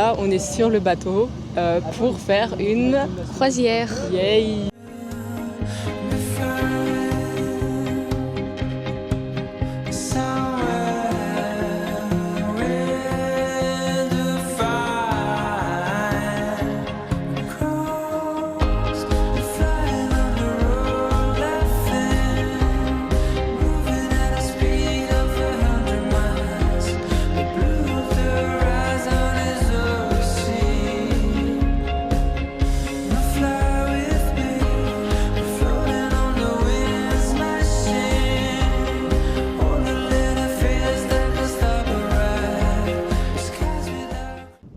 Là, on est sur le bateau pour faire une croisière. Yay!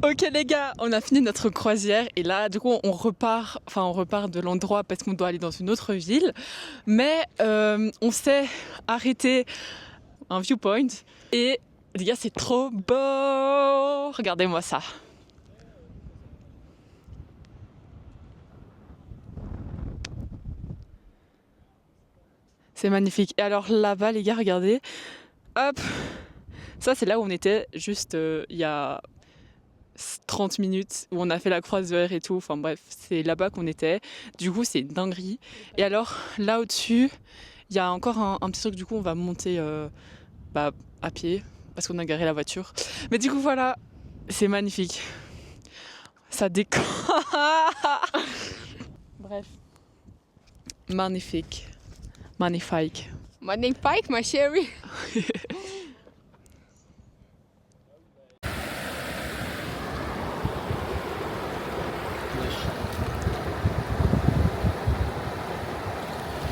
Ok les gars, on a fini notre croisière et là du coup on repart de l'endroit parce qu'on doit aller dans une autre ville. Mais on s'est arrêté à un viewpoint et les gars c'est trop beau. Regardez-moi ça. C'est magnifique. Et alors là-bas les gars, regardez. Hop, ça c'est là où on était juste il y a 30 minutes où on a fait la croisière et tout, enfin bref, c'est là-bas qu'on était. Du coup, c'est une dinguerie. Et alors, là au-dessus, il y a encore un petit truc, du coup, on va monter à pied parce qu'on a garé la voiture. Mais du coup, voilà, c'est magnifique. Ça décore. Bref. Magnifique. Magnifique. Magnifique, ma chérie.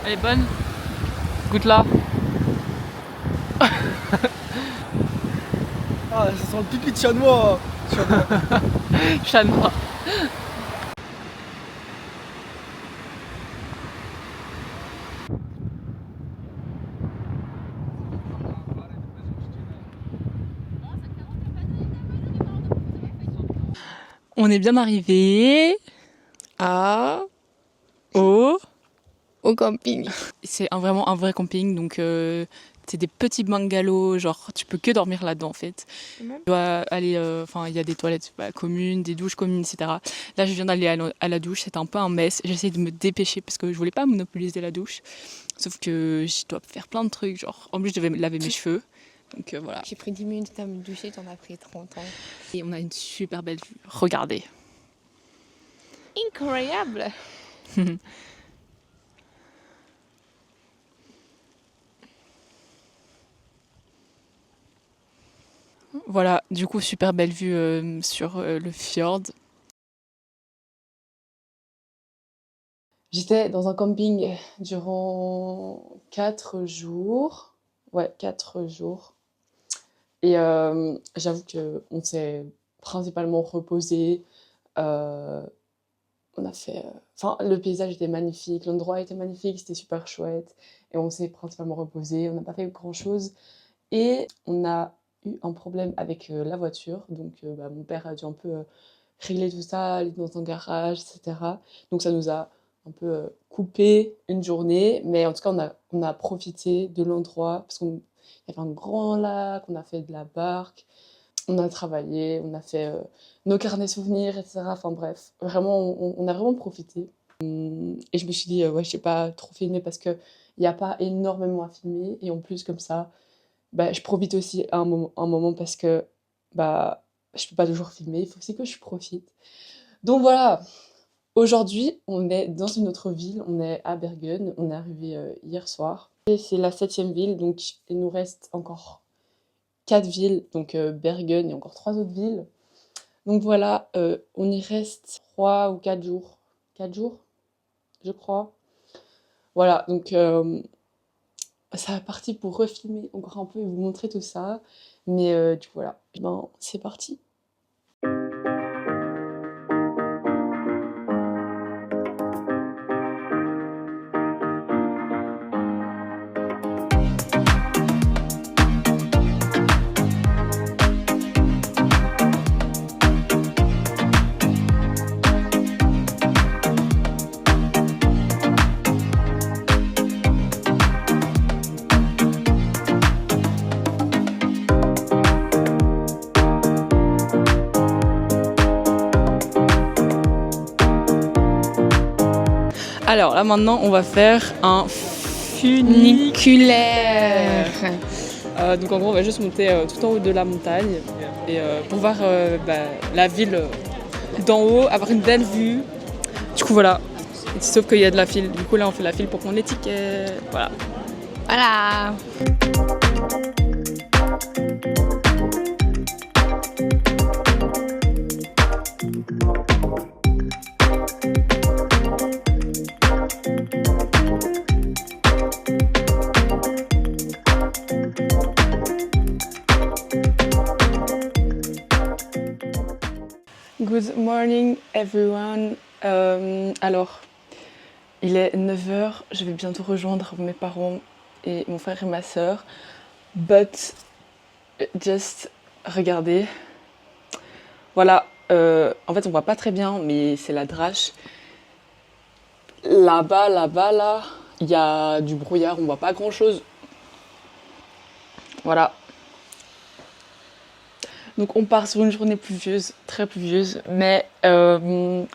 Elle est bonne. Goûte-la. Ah, ça sent le pipi de chat noir. Chat noir. On est bien arrivé Au camping. C'est vraiment un vrai camping, donc c'est des petits bungalows, genre tu peux que dormir là-dedans en fait. Tu dois aller, il y a des toilettes communes, des douches communes, etc. Là je viens d'aller à la douche, c'était un peu un mess. J'essaie de me dépêcher parce que je voulais pas monopoliser la douche. Sauf que je dois faire plein de trucs, genre en plus je devais laver mes cheveux. Donc voilà. J'ai pris 10 minutes à me doucher, t'en as pris 30 ans. Et on a une super belle vue. Regardez. Incroyable. Voilà, du coup super belle vue sur le fjord. J'étais dans un camping durant 4 jours. Ouais, 4 jours. Et j'avoue qu'on s'est principalement reposé. On a fait... le paysage était magnifique, l'endroit était magnifique, c'était super chouette. Et on s'est principalement reposé, on n'a pas fait grand-chose. Et on a eu un problème avec la voiture. Donc mon père a dû un peu régler tout ça, aller dans un garage, etc. Donc ça nous a un peu coupé une journée. Mais en tout cas, on a profité de l'endroit parce qu'il y avait un grand lac, on a fait de la barque. On a travaillé, on a fait nos carnets souvenirs, etc. Enfin bref, vraiment, on a vraiment profité. Et je me suis dit, ouais, je n'ai pas trop filmé parce qu'il n'y a pas énormément à filmer. Et en plus, comme ça, je profite aussi à un moment parce que je ne peux pas toujours filmer, il faut aussi que je profite. Donc voilà, aujourd'hui, on est dans une autre ville, on est à Bergen, on est arrivé hier soir. Et c'est la 7e ville, donc il nous reste encore 4 villes, donc Bergen et encore 3 autres villes. Donc voilà, on y reste 3 ou 4 jours. 4 jours, je crois. Voilà, donc ça va partir pour refilmer encore un peu et vous montrer tout ça. Mais du coup voilà, c'est parti. Alors là maintenant on va faire un Funiculaire. donc en gros on va juste monter tout en haut de la montagne et pour voir la ville d'en haut, avoir une belle vue. Du coup voilà, sauf qu'il y a de la file. Du coup là on fait la file pour prendre les tickets. Voilà. Voilà. Good morning everyone. Alors, il est 9h, je vais bientôt rejoindre mes parents et mon frère et ma sœur. But, just regardez. Voilà, en fait on voit pas très bien, mais c'est la Drache. Là-bas, là, il y a du brouillard, on voit pas grand-chose. Voilà. Donc on part sur une journée pluvieuse, très pluvieuse, mais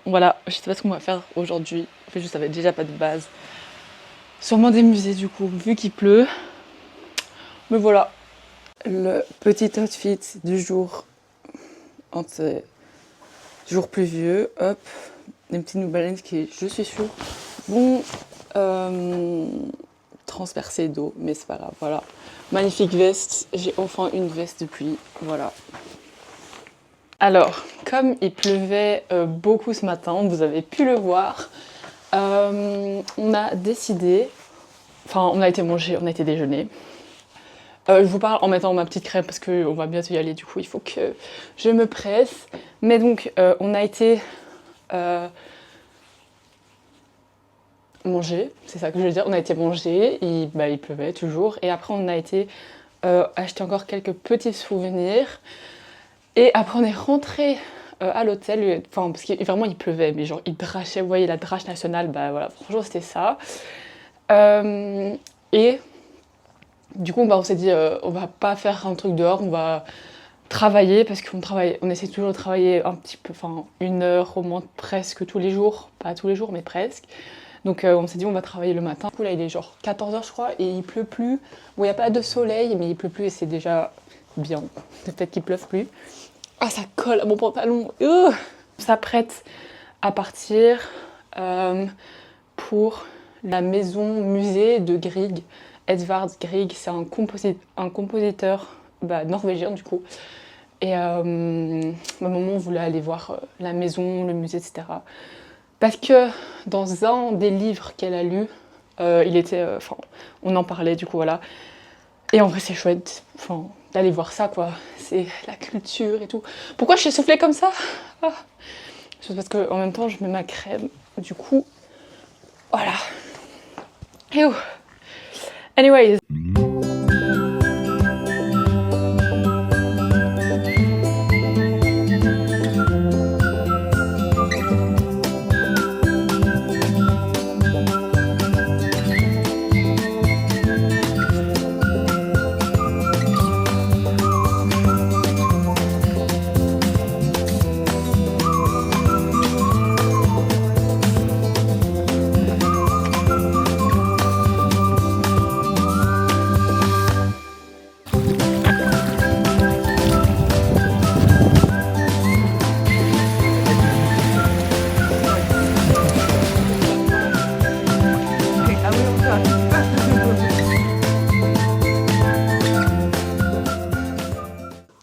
voilà, je sais pas ce qu'on va faire aujourd'hui. En fait, je savais déjà pas de base. Sûrement des musées du coup, vu qu'il pleut. Mais voilà, le petit outfit du jour, en ces jours pluvieux. Hop, des petits New Balance qui, je suis sûre, vont transpercer d'eau, mais c'est pas grave. Voilà, magnifique veste. J'ai enfin une veste depuis. Voilà. Alors, comme il pleuvait beaucoup ce matin, vous avez pu le voir, on a décidé, enfin on a été manger, on a été déjeuner. Je vous parle en mettant ma petite crème parce qu'on va bientôt y aller, du coup il faut que je me presse. Mais donc on a été manger, c'est ça que je veux dire, on a été manger, il pleuvait toujours. Et après on a été acheter encore quelques petits souvenirs. Et après on est rentré à l'hôtel, enfin parce que vraiment il pleuvait, mais genre il drachait, vous voyez la drache nationale, bah voilà, franchement c'était ça. Et du coup on s'est dit on va pas faire un truc dehors, on va travailler parce on essaie toujours de travailler un petit peu, enfin 1 heure au moins presque tous les jours, pas tous les jours mais presque. Donc on s'est dit on va travailler le matin. Du coup là il est genre 14h je crois et il pleut plus. Bon il n'y a pas de soleil mais il pleut plus et c'est déjà bien, peut-être qu'il pleuve plus. Ah, ça colle à mon pantalon. On s'apprête à partir pour la maison musée de Grieg. Edvard Grieg, c'est un compositeur norvégien du coup. Et ma maman voulait aller voir la maison, le musée, etc. Parce que dans un des livres qu'elle a lu, on en parlait du coup, voilà. Et en vrai, c'est chouette d'aller voir ça, quoi. C'est la culture et tout. Pourquoi je suis soufflée comme ça? C'est parce qu'en même temps, je mets ma crème. Du coup, voilà. Et oh. Anyways.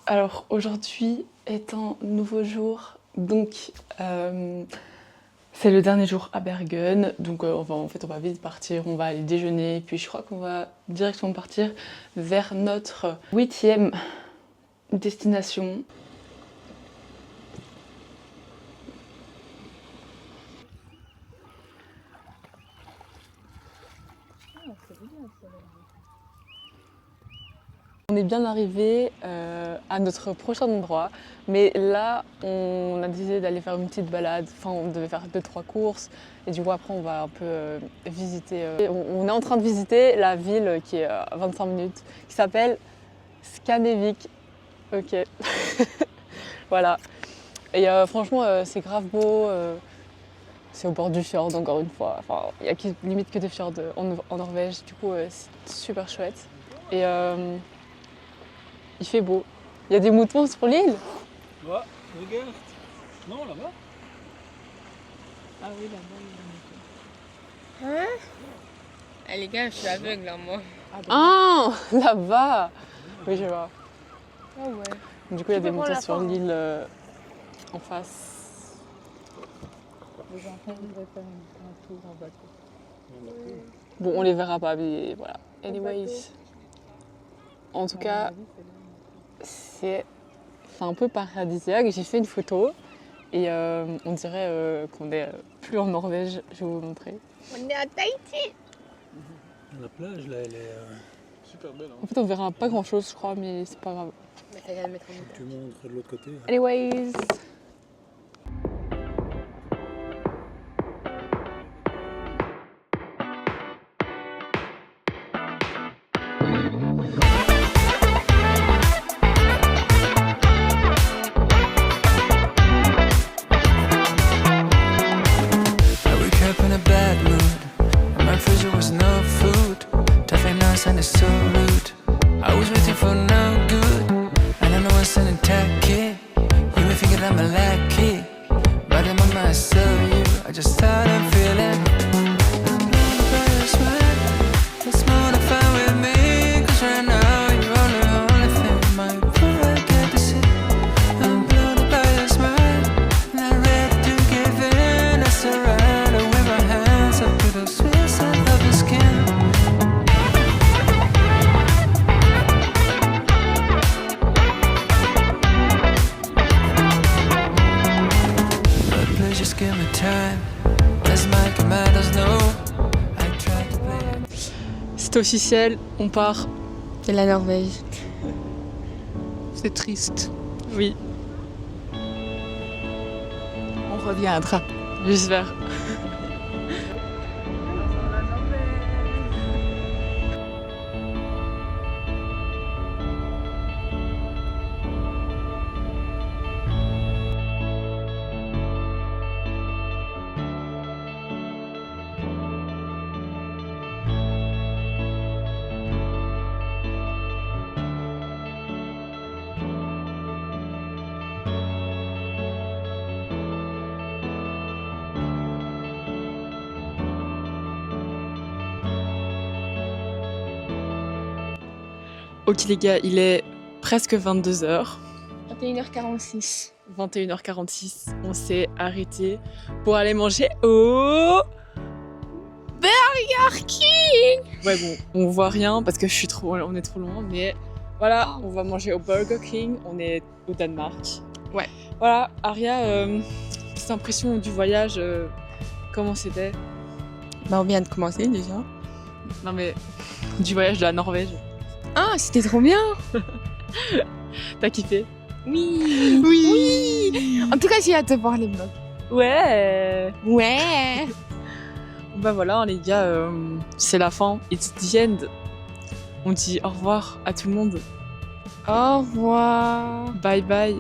Alors aujourd'hui est un nouveau jour, donc c'est le dernier jour à Bergen, donc on va vite partir, on va aller déjeuner, puis je crois qu'on va directement partir vers notre 8e destination. On est bien arrivé à notre prochain endroit, mais là on a décidé d'aller faire une petite balade, enfin on devait faire 2-3 courses et du coup après on va un peu visiter. On est en train de visiter la ville qui est à 25 minutes, qui s'appelle Skanevik. Ok, voilà. Et franchement c'est grave beau, C'est au bord du fjord, encore une fois. Enfin, il n'y a limite que des fjords en Norvège. Du coup, c'est super chouette. Et il fait beau. Il y a des moutons sur l'île. Ouais, regarde. Non, là-bas. Ah oui, là-bas, il y a des moutons. Hein? Ah, les gars, je suis aveugle, là, moi. Ah, là-bas. Oui, je vois. Ah ouais. Du coup, il y a Tu des peux prendre moutons la sur fin, hein. l'île en face. Les enfants voudraient faire un tour en bateau. Bon, on les verra pas, mais voilà. Anyways. En tout cas, c'est un peu paradisiaque. J'ai fait une photo et on dirait qu'on est plus en Norvège. Je vais vous montrer. On est à Tahiti. La plage, là, elle est super belle. En fait, on verra pas grand chose, je crois, mais c'est pas grave. Mais t'as qu'à le mettre en Tu montres de l'autre côté. Anyways. I wake up in a bad mood, and my fridge was no food. Traffic nice and it's so rude. I was waiting for no good, and I know I'm sending tacky. You may think that I'm a lackey, but in my mind I saw you. I just thought I'm feeling. It's more than fine with me, 'cause right now you're the only thing my poor I get to see. I'm blown by your smile, not ready to give in. I surrender with my hands up to the sweet side of your skin. But please just give me time, as my commanders know. I try to play. C'est officiel, on part. De la Norvège. C'est triste. Oui. On reviendra. J'espère. Ok les gars, il est presque 22h. 21h46. 21h46. On s'est arrêté pour aller manger au Burger King. Ouais bon, on voit rien parce que on est trop loin, mais voilà, on va manger au Burger King. On est au Danemark. Ouais. Voilà, Aria, petite impression du voyage, comment c'était? Bah, on vient de commencer déjà. Non mais du voyage de la Norvège. Ah, c'était trop bien. T'as kiffé? Oui. Oui. En tout cas, j'ai hâte de voir les vlogs. Ouais. Ouais. Bah voilà les gars, c'est la fin. It's the end. On dit au revoir à tout le monde. Au revoir. Bye bye.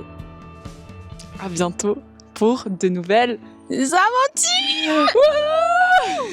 À bientôt pour de nouvelles Les aventures. Wouhou